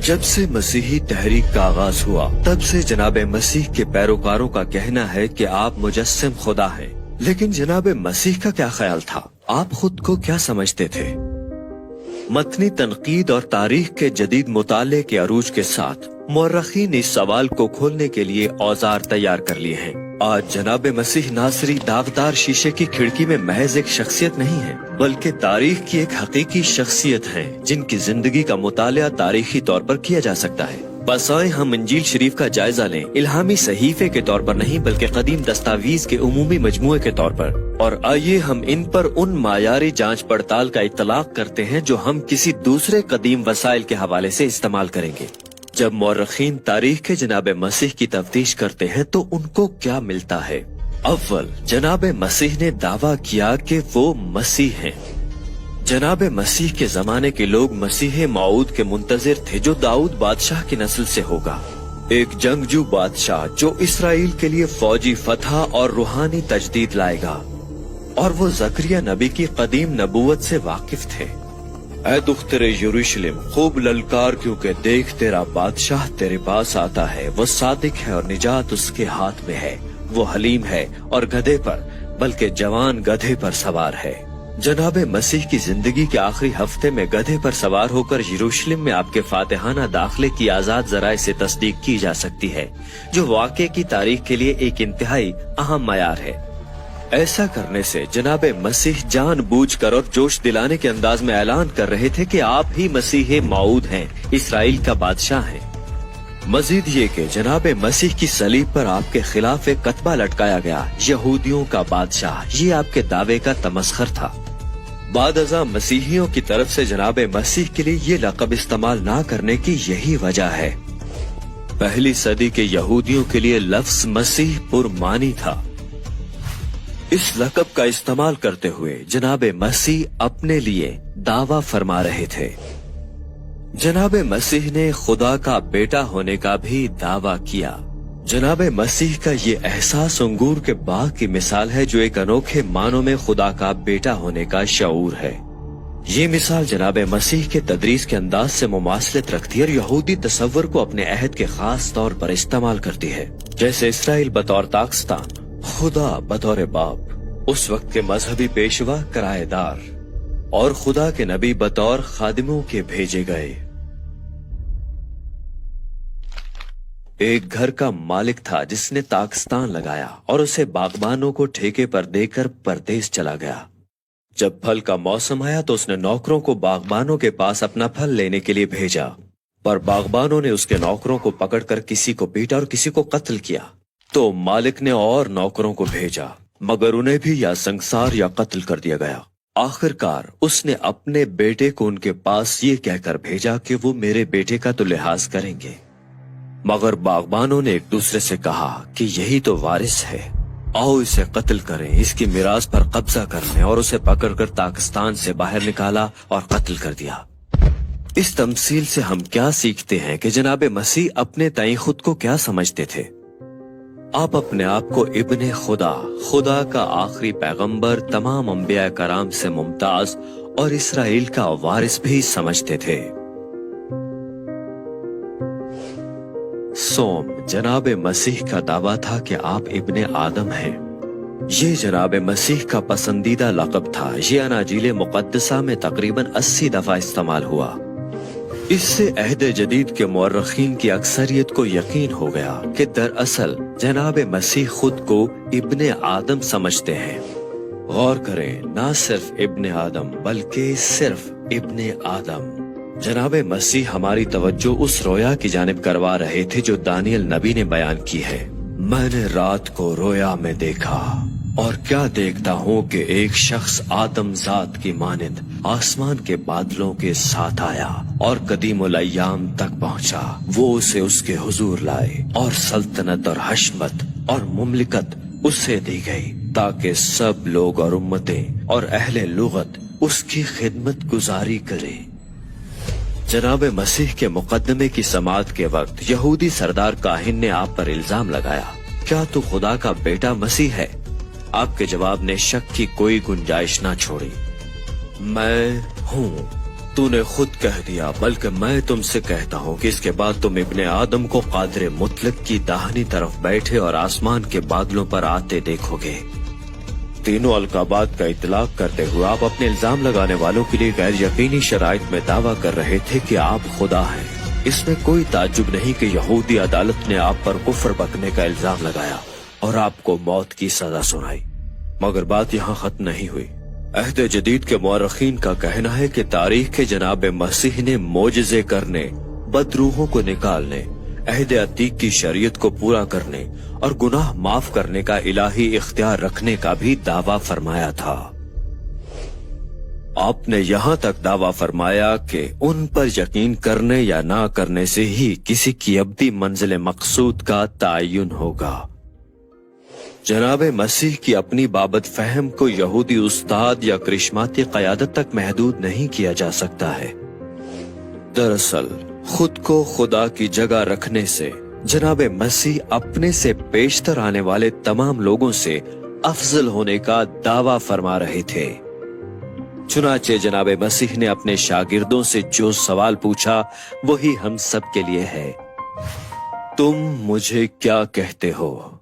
जब से मसीही तहरीक का आगाज हुआ तब से जनाब मसीह के पैरोकारों का कहना है कि आप मुजस्सिम खुदा हैं। लेकिन जनाब मसीह का क्या ख्याल था? आप खुद को क्या समझते थे? मतनी तनकीद और तारीख के जदीद मुताले के अरूज के साथ मुअर्रिखीन इस सवाल को खोलने के लिए औजार तैयार कर लिए हैं। आज जनाब मसीह नासरी दागदार शीशे की खिड़की में महज एक शख्सियत नहीं है, बल्कि तारीख की एक हकीकी शख्सियत है जिनकी जिंदगी का मुताला तारीखी तौर पर किया जा सकता है। बस आए हम इंजील शरीफ का जायजा लें, इल्हामी सहीफे के तौर पर नहीं बल्कि कदीम दस्तावीज के उमूमी मजमूए के तौर पर। और आइए हम इन पर उन मायारी जांच पड़ताल का इतलाक करते हैं जो हम किसी दूसरे कदीम वसाइल के हवाले से इस्तेमाल करेंगे। जब मुअर्रिखीन तारीख के जनाब मसीह की तफ्तीश करते हैं तो उनको क्या मिलता है? अव्वल, जनाब मसीह ने दावा किया कि वो मसीह हैं। जनाब मसीह के जमाने के लोग मसीह मऊद के मुंतजिर थे जो दाऊद बादशाह की नस्ल से होगा, एक जंगजू बादशाह जो इसराइल के लिए फौजी फतह और रूहानी तजदीद लाएगा। और वो जकरिया नबी की कदीम नबूवत से वाकिफ थे। ऐ दुख्तरे यरूशलेम, खूब ललकार क्योंकि देख तेरा बादशाह तेरे पास आता है। वो सादिक है और निजात उसके हाथ में है। वो हलीम है और गधे पर, बल्कि जवान गधे पर सवार है। जनाब मसीह की जिंदगी के आखिरी हफ्ते में गधे पर सवार होकर यरूशलेम में आपके फातिहाना दाखिले की आजाद जराए से तस्दीक की जा सकती है, जो वाक़े की तारीख के लिए एक इंतहाई अहम मयार है। ऐसा करने से जनाब मसीह जानबूझकर और जोश दिलाने के अंदाज में ऐलान कर रहे थे कि आप ही मसीह मऊद हैं, इसराइल का बादशाह हैं। मजीद ये कि जनाब मसीह की सलीब पर आपके खिलाफ एक कतबा लटकाया गया, यहूदियों का बादशाह। ये आपके दावे का तमस्खर था। बाद अज़ा मसीहियों की तरफ से जनाब मसीह के लिए ये लक़ब इस्तेमाल ना करने की यही वजह है। पहली सदी के यहूदियों के लिए लफ्ज मसीह पुरमानी था। इस लक़ब का इस्तेमाल करते हुए जनाब मसीह अपने लिए दावा फरमा रहे थे। जनाब मसीह ने खुदा का बेटा होने का भी दावा किया। जनाब मसीह का ये एहसास अंगूर के बाग की मिसाल है जो एक अनोखे मानों में खुदा का बेटा होने का शऊर है। ये मिसाल जनाब मसीह के तदरीस के अंदाज से मुमासलत रखती है और यहूदी तसव्वुर को अपने अहद के खास तौर पर इस्तेमाल करती है। जैसे इसराइल बतौर ताकिस्तान, खुदा बतौर बाप, उस वक्त के मजहबी पेशवा किराएदार और खुदा के नबी बतौर खादिमों के भेजे गए। एक घर का मालिक था जिसने ताकिस्तान लगाया और उसे बागबानों को ठेके पर देकर परदेश चला गया। जब फल का मौसम आया तो उसने नौकरों को बागबानों के पास अपना फल लेने के लिए भेजा, पर बागबानों ने उसके नौकरों को पकड़कर किसी को पीटा और किसी को कत्ल किया। तो मालिक ने और नौकरों को भेजा, मगर उन्हें भी या संसार या कत्ल कर दिया गया। आखिरकार उसने अपने बेटे को उनके पास ये कहकर भेजा कि वो मेरे बेटे का तो लिहाज करेंगे। मगर बागबानों ने एक दूसरे से कहा कि यही तो वारिस है, आओ इसे कत्ल करें, इसकी मिरास पर कब्जा कर लें। और उसे पकड़कर ताकिस्तान से बाहर निकाला और कत्ल कर दिया। इस तमसील से हम क्या सीखते हैं कि जनाब मसीह अपने ताईं खुद को क्या समझते थे? आप अपने आप को इब्ने खुदा, खुदा का आखिरी पैगंबर, तमाम अंबिया कराम से मुमताज और इसराइल का वारिस भी समझते थे। सोम, जनाब मसीह का दावा था कि आप इब्ने आदम हैं। ये जनाब मसीह का पसंदीदा लक़ब था। ये अनाजील मुक़द्दसा में तकरीबन 80 दफा इस्तेमाल हुआ। इससे अहद जदीद के मुअर्रिखीन की अक्सरियत को यकीन हो गया कि दरअसल जनाब मसीह खुद को इब्ने आदम समझते हैं। गौर करें, ना सिर्फ इब्ने आदम बल्कि सिर्फ इब्ने आदम। जनाब मसीह हमारी तवज्जो उस रोया की जानिब करवा रहे थे जो दानियल नबी ने बयान की है। मैंने रात को रोया में देखा और क्या देखता हूँ कि एक शख्स आदम जात की मानिंद आसमान के बादलों के साथ आया और कदीमुल अय्याम तक पहुँचा। वो उसे उसके हुजूर लाए और सल्तनत और हशमत और मुमलिकत उससे दी गई ताकि सब लोग और उम्मतें और अहले लुगत उसकी खिदमत गुजारी करें। जनाब मसीह के मुकदमे की समाअत के वक्त यहूदी सरदार काहिन ने आप पर इल्जाम लगाया, क्या तू खुदा का बेटा मसीह है? आपके जवाब ने शक की कोई गुंजाइश ना छोड़ी। मैं हूँ, तूने खुद कह दिया, बल्कि मैं तुमसे कहता हूँ कि इसके बाद तुम इब्ने आदम को कादिर मुतलक की दाहिनी तरफ बैठे और आसमान के बादलों पर आते देखोगे। तीनों अलकाबात का इतलाक करते हुए आप अपने इल्जाम लगाने वालों के लिए गैर यकीनी शराइत में दावा कर रहे थे कि आप खुदा हैं। इसमें कोई ताज्जुब नहीं कि यहूदी अदालत ने आप पर कुफ्र बकने का इल्जाम लगाया और आपको मौत की सजा सुनाई। मगर बात यहाँ खत्म नहीं हुई। अहद जदीद के मुअर्रिखीन का कहना है कि तारीख के जनाब मसीह ने मोजज़े करने, बदरूहों को निकालने, अहद अतीक की शरीयत को पूरा करने और गुनाह माफ करने का इलाही इख्तियार रखने का भी दावा फरमाया था। आपने यहाँ तक दावा फरमाया कि उन पर यकीन करने या ना करने से ही किसी की अब्दी मंजिल मकसूद का तायुन होगा। जनाब मसीह की अपनी बाबत फहम को यहूदी उस्ताद या करिश्माती क़यादत तक महदूद नहीं किया जा सकता है। दरअसल खुद को खुदा की जगह रखने से जनाब मसीह अपने से पेशतर आने वाले तमाम लोगों से अफजल होने का दावा फरमा रहे थे। चुनाचे जनाब मसीह ने अपने शागिर्दों से जो सवाल पूछा वही हम सब के लिए है। तुम मुझे क्या कहते हो?